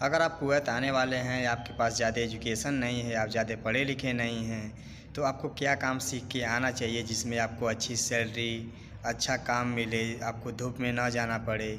अगर आप कुवैत आने वाले हैं या आपके पास ज़्यादा एजुकेशन नहीं है, आप ज़्यादा पढ़े लिखे नहीं हैं, तो आपको क्या काम सीख के आना चाहिए जिसमें आपको अच्छी सैलरी, अच्छा काम मिले, आपको धूप में ना जाना पड़े,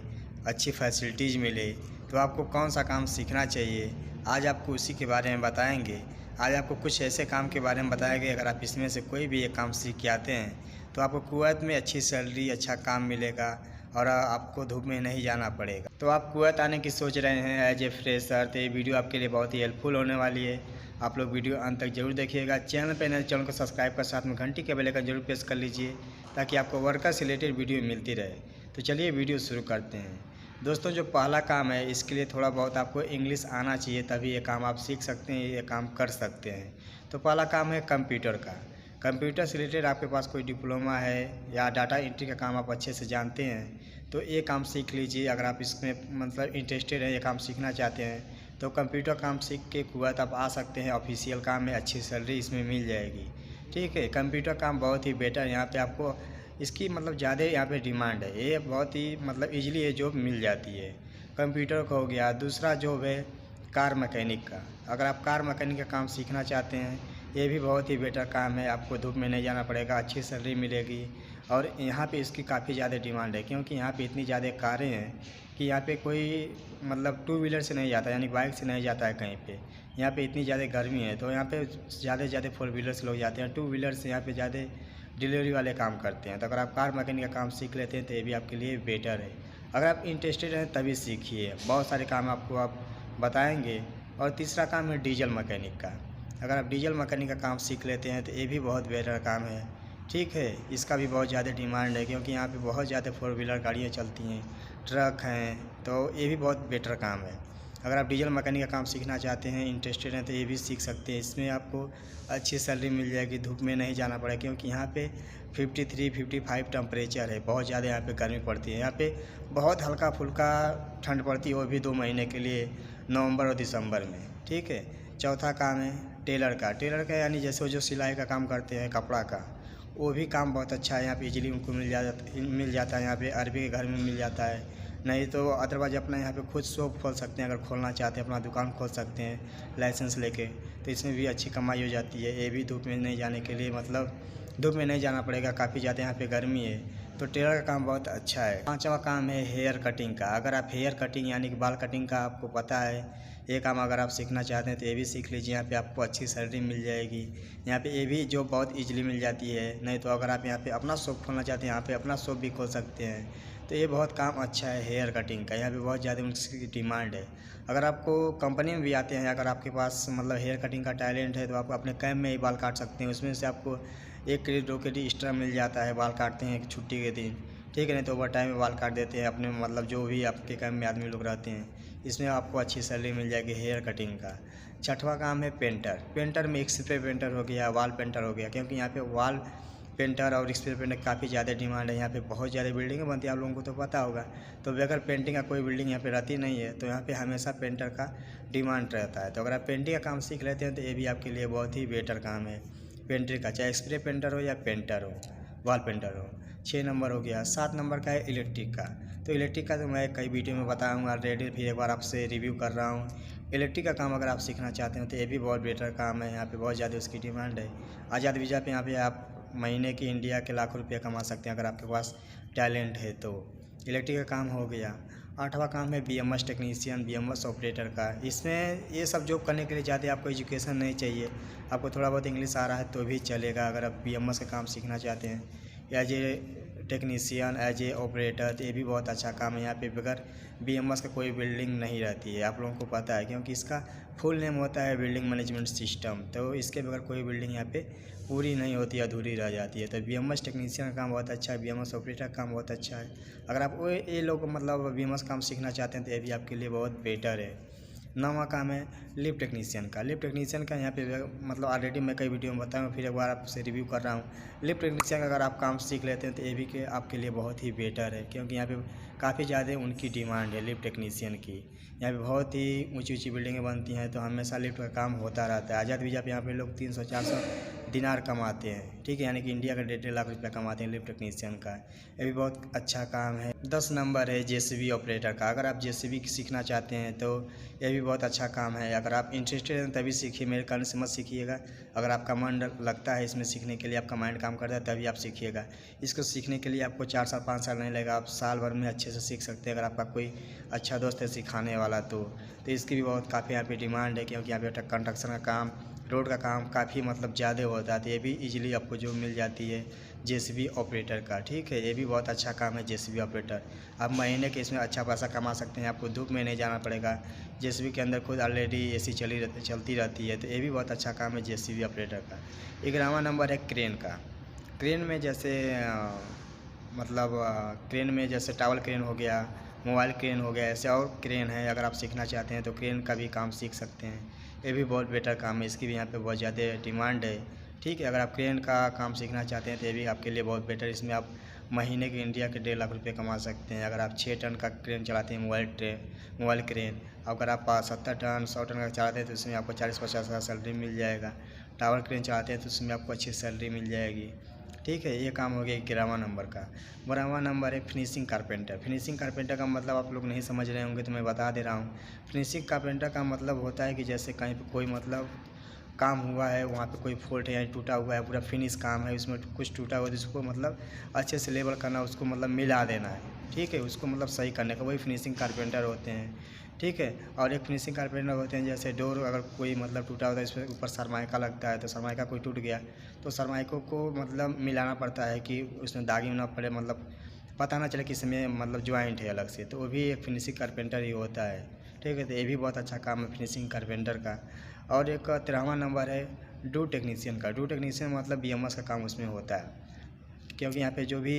अच्छी फैसिलिटीज़ मिले, तो आपको कौन सा काम सीखना चाहिए? आज आपको उसी के बारे में बताएंगे। आज आपको कुछ ऐसे काम के बारे में बताएंगे, अगर आप इसमें से कोई भी एक काम सीख के आते हैं तो आपको कुवैत में अच्छी सैलरी, अच्छा काम मिलेगा और आपको धूप में नहीं जाना पड़ेगा। तो आप कुवैत आने की सोच रहे हैं एज ए फ्रेशर, तो ये वीडियो आपके लिए बहुत ही हेल्पफुल होने वाली है। आप लोग वीडियो अंत तक जरूर देखिएगा। चैनल पर नए चैनल को सब्सक्राइब कर साथ में घंटी के बेल आइकन जरूर प्रेस कर लीजिए ताकि आपको वर्कर से रिलेटेड वीडियो मिलती रहे। तो चलिए वीडियो शुरू करते हैं। दोस्तों, जो पहला काम है इसके लिए थोड़ा बहुत आपको इंग्लिश आना चाहिए, तभी ये काम आप सीख सकते हैं, ये काम कर सकते हैं। तो पहला काम है कंप्यूटर का। कंप्यूटर से रिलेटेड आपके पास कोई डिप्लोमा है या डाटा एंट्री का काम आप अच्छे से जानते हैं तो ये काम सीख लीजिए। अगर आप इसमें मतलब इंटरेस्टेड हैं, ये काम सीखना चाहते हैं तो कंप्यूटर काम सीख के कुवैत आप आ सकते हैं। ऑफिशियल काम में अच्छी सैलरी इसमें मिल जाएगी। ठीक है, कंप्यूटर काम बहुत ही बेटर, यहाँ पे आपको इसकी मतलब ज़्यादा यहाँ पे डिमांड है। ये बहुत ही मतलब इजीली ये जॉब मिल जाती है। कंप्यूटर का हो गया। दूसरा जॉब है कार मैकेनिक का। अगर आप कार मैकेनिक का काम सीखना चाहते हैं, ये भी बहुत ही बेटर काम है। आपको धूप में नहीं जाना पड़ेगा, अच्छी सैलरी मिलेगी और यहाँ पे इसकी काफ़ी ज़्यादा डिमांड है क्योंकि यहाँ पे इतनी ज़्यादा कारें हैं कि यहाँ पे कोई मतलब टू व्हीलर से नहीं जाता, यानी बाइक से नहीं जाता है कहीं पे। यहाँ पे इतनी ज़्यादा गर्मी है तो यहाँ पे ज़्यादा से ज़्यादा फोर व्हीलर से लोग जाते हैं। टू व्हीलर से यहाँ पे ज़्यादा डिलीवरी वाले काम करते हैं। तो अगर आप कार मैकेनिक का काम सीख लेते हैं तो ये भी आपके लिए बेटर है। अगर आप इंटरेस्टेड हैं तभी सीखिए, बहुत सारे काम आपको आप बताएंगे। और तीसरा काम है डीजल मैकेनिक का। अगर आप डीजल मैकेनिक का काम सीख लेते हैं तो ये भी बहुत बेटर काम है। ठीक है, इसका भी बहुत ज़्यादा डिमांड है क्योंकि यहाँ पे बहुत ज़्यादा फोर व्हीलर गाड़ियाँ चलती हैं, ट्रक हैं, तो ये भी बहुत बेटर काम है। अगर आप डीजल मैकेनिक का काम सीखना चाहते हैं, इंटरेस्टेड हैं, तो ये भी सीख सकते हैं। इसमें आपको अच्छी सैलरी मिल जाएगी, धूप में नहीं जाना पड़ेगा क्योंकि यहाँ पे 53-55 टेम्परेचर है, बहुत ज़्यादा यहाँ पे गर्मी पड़ती है। यहाँ पे बहुत हल्का फुल्का ठंड पड़ती है, वो भी 2 महीने के लिए, नवंबर और दिसंबर में। ठीक है, चौथा काम है टेलर का। टेलर का यानी जैसे वो जो सिलाई का काम करते हैं कपड़ा का, वो भी काम बहुत अच्छा है। यहाँ पे इजीली उनको मिल जाता है। यहाँ पे अरबी के घर में मिल जाता है, नहीं तो अदरवाइज अपना यहाँ पे खुद शॉप खोल सकते हैं। अगर खोलना चाहते हैं अपना दुकान खोल सकते हैं लाइसेंस लेके, तो इसमें भी अच्छी कमाई हो जाती है। ये भी धूप में नहीं जाने के लिए, मतलब धूप में नहीं जाना पड़ेगा, काफ़ी ज़्यादा यहाँ पे गर्मी है, तो टेलर का काम बहुत अच्छा है। पांचवा काम है हेयर कटिंग का। अगर आप हेयर कटिंग यानी कि बाल कटिंग का आपको पता है, ये काम अगर आप सीखना चाहते हैं तो ये भी सीख लीजिए। यहाँ पे आपको अच्छी सैलरी मिल जाएगी। यहाँ पे ये भी जॉब बहुत इजीली मिल जाती है। नहीं तो अगर आप यहाँ पे अपना शॉप खोलना चाहते हैं, यहाँ पे अपना शॉप भी खोल सकते हैं। तो ये बहुत काम अच्छा है हेयर कटिंग का, यहाँ पे बहुत ज़्यादा उसकी डिमांड है। अगर आपको कंपनी में भी आते हैं, अगर आपके पास मतलब हेयर कटिंग का टैलेंट है तो आप अपने कैम्प में ही बाल काट सकते हैं। उसमें से आपको 1 क्रेडिट 2 क्रेडिट एक्स्ट्रा मिल जाता है, बाल काटते हैं छुट्टी के दिन। ठीक है, नहीं तो ओवर टाइम में बाल काट देते हैं अपने, मतलब जो भी आपके कैम्प में आदमी लोग रहते हैं, इसमें आपको अच्छी सैलरी मिल जाएगी हेयर कटिंग का। छठवां काम है पेंटर। पेंटर में एक स्प्रे पेंटर हो गया, वॉल पेंटर हो गया, क्योंकि यहाँ पे वॉल पेंटर और स्प्रे पेंटर काफ़ी ज़्यादा डिमांड है। यहाँ पे बहुत ज़्यादा बिल्डिंगें बनती है, आप लोगों को तो पता होगा। तो बगैर पेंटिंग का कोई बिल्डिंग यहाँ पे रहती नहीं है, तो यहाँ पे हमेशा पेंटर का डिमांड रहता है। तो अगर आप पेंटिंग का काम सीख लेते हैं तो ये भी आपके लिए बहुत ही बेटर काम है पेंटर का, चाहे स्प्रे पेंटर हो या पेंटर हो, वॉल पेंटर हो। 6 नंबर हो गया। 7 नंबर का है इलेक्ट्रिक का। तो इलेक्ट्रिक का तो मैं कई वीडियो में बताऊंगा ऑलरेडी, फिर एक बार आपसे रिव्यू कर रहा हूँ। इलेक्ट्रिक का काम अगर आप सीखना चाहते हैं तो ये भी बहुत बेटर काम है। यहाँ पे बहुत ज़्यादा उसकी डिमांड है। आज़ाद वीज़ा पे यहाँ पे आप महीने की इंडिया के लाखों रुपये कमा सकते हैं अगर आपके पास टैलेंट है तो। इलेक्ट्रिक का काम हो गया। 8वां काम है BMS टेक्नीशियन, BMS ऑपरेटर का। इसमें ये सब जॉब करने के लिए ज़्यादा आपको एजुकेशन नहीं चाहिए, आपको थोड़ा बहुत इंग्लिश आ रहा है तो भी चलेगा। अगर आप BMS का काम सीखना चाहते हैं as a technician, as a operator, तो ये भी बहुत अच्छा काम है। यहाँ पे बगैर BMS का कोई बिल्डिंग नहीं रहती है, आप लोगों को पता है, क्योंकि इसका फुल नेम होता है बिल्डिंग मैनेजमेंट सिस्टम। तो इसके बगैर कोई बिल्डिंग यहाँ पे पूरी नहीं होती, अधूरी रह जाती है। तो BMS टेक्नीशियन का काम बहुत अच्छा है, BMS ऑपरेटर का काम बहुत अच्छा है। अगर आप ये लोग मतलब BMS काम सीखना चाहते हैं तो ये भी आपके लिए बहुत बेटर है। 9वां काम है लिफ्ट टेक्नीशियन का। लिफ्ट टेक्नीशियन का यहाँ पे मतलब ऑलरेडी मैं कई वीडियो में बताया हूँ, फिर एक बार आपसे रिव्यू कर रहा हूँ। लिफ्ट टेक्नीशियन का अगर आप काम सीख लेते हैं तो ये भी आपके लिए बहुत ही बेटर है, क्योंकि यहाँ पे काफ़ी ज़्यादा उनकी डिमांड है लिफ्ट टेक्नीशियन की। यहाँ पे बहुत ही ऊंची ऊंची बिल्डिंगें बनती हैं तो हमेशा लिफ्ट का काम होता रहता है। आज़ाद वीज़ा पे यहाँ पे लोग 300-400 दिनार कमाते हैं, ठीक है, यानी कि इंडिया का 1.5 लाख रुपया कमाते हैं लिफ्ट टेक्नीशियन का। ये भी बहुत अच्छा काम है। 10 नंबर है जेसीबी ऑपरेटर का। अगर आप जेसीबी सीखना चाहते हैं तो ये भी बहुत अच्छा काम है। अगर आप इंटरेस्टेड हैं तभी सीखिए, मेरे कहने से मत सीखिएगा। अगर आपका मन लगता है इसमें सीखने के लिए, आपका माइंड काम करता है, तभी आप सीखिएगा। इसको सीखने के लिए आपको 4 साल 5 साल नहीं लगेगा, आप साल भर में अच्छे से सीख सकते हैं। अगर आपका कोई अच्छा दोस्त है सिखाने वाला तो इसकी भी बहुत काफ़ी यहाँ पे डिमांड है, क्योंकि यहाँ पे कंस्ट्रक्शन का काम, रोड का काम काफ़ी मतलब ज़्यादा होता है। तो ये भी इजीली आपको जो मिल जाती है जेसीबी ऑपरेटर का, ठीक है। ये भी बहुत अच्छा काम है जेसीबी ऑपरेटर। आप महीने के इसमें अच्छा पैसा कमा सकते हैं, आपको धूप में नहीं जाना पड़ेगा। जेसीबी के अंदर खुद ऑलरेडी एसी चलती रहती है। तो ये भी बहुत अच्छा काम है जेसीबी ऑपरेटर का। 11वां नंबर है क्रेन का। क्रेन में जैसे क्रेन में जैसे टावल क्रेन हो गया, मोबाइल क्रेन हो गया, ऐसे और क्रेन है। अगर आप सीखना चाहते हैं तो क्रेन का भी काम सीख सकते हैं। ये भी बहुत बेटर काम है, इसकी भी यहाँ पे बहुत ज़्यादा डिमांड है, ठीक है। अगर आप क्रेन का काम सीखना चाहते हैं तो ये भी आपके लिए बहुत बेटर। इसमें आप महीने के इंडिया के 1.5 लाख रुपये कमा सकते हैं। अगर आप 6 टन का क्रेन चलाते हैं, मोबाइल क्रेन, अगर आप 70 टन 100 टन का चलाते हैं तो उसमें आपको 40-50 हज़ार सैलरी मिल जाएगा। टावर क्रेन चलाते हैं तो उसमें आपको अच्छी सैलरी मिल जाएगी, ठीक है। ये काम हो गया 11वां नंबर का। 12वां नंबर है फिनिशिंग कारपेंटर। फिनिशिंग कारपेंटर का मतलब आप लोग नहीं समझ रहे होंगे तो मैं बता दे रहा हूँ। फिनिशिंग कारपेंटर का मतलब होता है कि जैसे कहीं पे कोई काम हुआ है, वहाँ पे कोई फॉल्ट है या टूटा हुआ है, पूरा फिनिश काम है, उसमें कुछ टूटा हुआ है, उसको अच्छे से लेवल करना, उसको मिला देना है, ठीक है, उसको सही करने का, वही फिनिशिंग कारपेंटर होते हैं, ठीक है। और एक फिनिशिंग कारपेंटर होते हैं जैसे डोर अगर कोई टूटा होता है, इस पर ऊपर सरमाइका लगता है, तो सरमाइका कोई टूट गया तो सरमाइकों को मिलाना पड़ता है कि उसमें दागी ना पड़े, पता ना चले कि इसमें ज्वाइंट है अलग से, तो वो भी एक फिनिशिंग कारपेंटर ही होता है, ठीक है। तो ये भी बहुत अच्छा काम है फिनिशिंग कारपेंटर का। और एक 13वां नंबर है डोर टेक्नीशियन का। डोर टेक्नीशियन BMS का काम उसमें होता है, क्योंकि यहाँ पे जो भी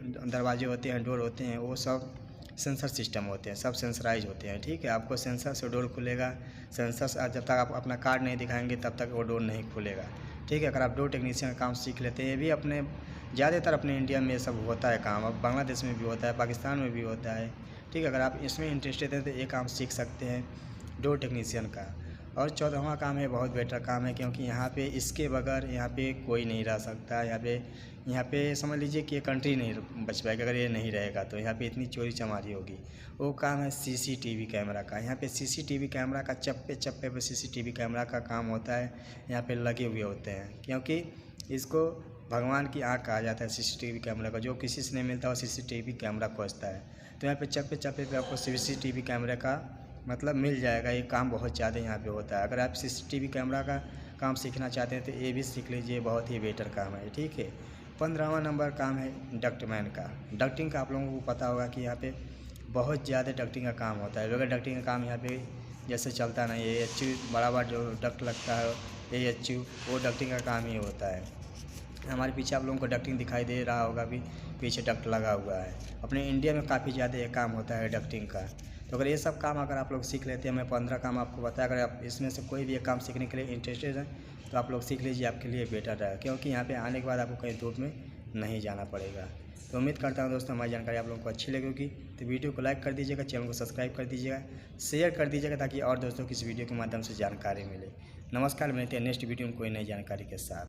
दरवाजे होते हैं, डोर होते हैं, वो सब सेंसर सिस्टम होते हैं, सब सेंसराइज होते हैं, ठीक है। आपको सेंसर से डोर खुलेगा। सेंसर से जब तक आप अपना कार्ड नहीं दिखाएंगे तब तक वो डोर नहीं खुलेगा, ठीक है। अगर आप डोर टेक्नीशियन का काम सीख लेते हैं, ये भी ज़्यादातर अपने इंडिया में सब होता है काम। अब बांग्लादेश में भी होता है, पाकिस्तान में भी होता है, ठीक है। अगर आप इसमें इंटरेस्टेड हैं तो ये काम सीख सकते हैं डोर टेक्नीशियन का। और 14वां काम है, बहुत बेटर काम है, क्योंकि यहाँ पे इसके बगैर यहाँ पे कोई नहीं रह सकता। यहाँ पे समझ लीजिए कि ये कंट्री नहीं बच पाएगी अगर ये नहीं रहेगा, तो यहाँ पे इतनी चोरी चमारी होगी। वो काम है CCTV कैमरा का। यहाँ पे CCTV कैमरा का चप्पे चप्पे पे CCTV कैमरा का काम होता है, यहाँ पे लगे हुए होते हैं, क्योंकि इसको भगवान की आँख कहा जाता है CCTV कैमरा का। जो किसी से नहीं मिलता वो CCTV कैमरा खोजता है। तो यहाँ पे चप्पे चप्पे पे आपको CCTV कैमरे का मिल जाएगा। ये काम बहुत ज़्यादा यहाँ पे होता है। अगर आप CCTV कैमरा का काम सीखना चाहते हैं तो ये भी सीख लीजिए, बहुत ही बेटर काम है, ठीक है। 15वां नंबर काम है डक्टमैन का। डक्टिंग का आप लोगों को पता होगा कि यहाँ पे बहुत ज़्यादा डक्टिंग का काम होता है। बगैर डक्टिंग का काम यहाँ पे जैसे चलता नहीं है। HU बड़ा जो डक्ट लगता है, ये HU वो डक्टिंग का काम ही होता है। हमारे पीछे आप लोगों को डक्टिंग दिखाई दे रहा होगा, भी पीछे डक्ट लगा हुआ है। अपने इंडिया में काफ़ी ज़्यादा ये काम होता है डक्टिंग का। तो अगर ये सब काम अगर आप लोग सीख लेते हैं, मैं 15 काम आपको बताया, अगर आप इसमें से कोई भी एक काम सीखने के लिए इंटरेस्टेड हैं तो आप लोग सीख लीजिए, आपके लिए बेटर रहेगा, क्योंकि यहाँ पे आने के बाद आपको कहीं धूप में नहीं जाना पड़ेगा। तो उम्मीद करता हूँ दोस्तों हमारी जानकारी आप लोगों को अच्छी लगी होगी। तो वीडियो को लाइक कर दीजिएगा, चैनल को सब्सक्राइब कर दीजिएगा, शेयर कर दीजिएगा, ताकि और दोस्तों को इस वीडियो के माध्यम से जानकारी मिले। नमस्कार, मिलते हैं नेक्स्ट वीडियो में कोई नई जानकारी के साथ।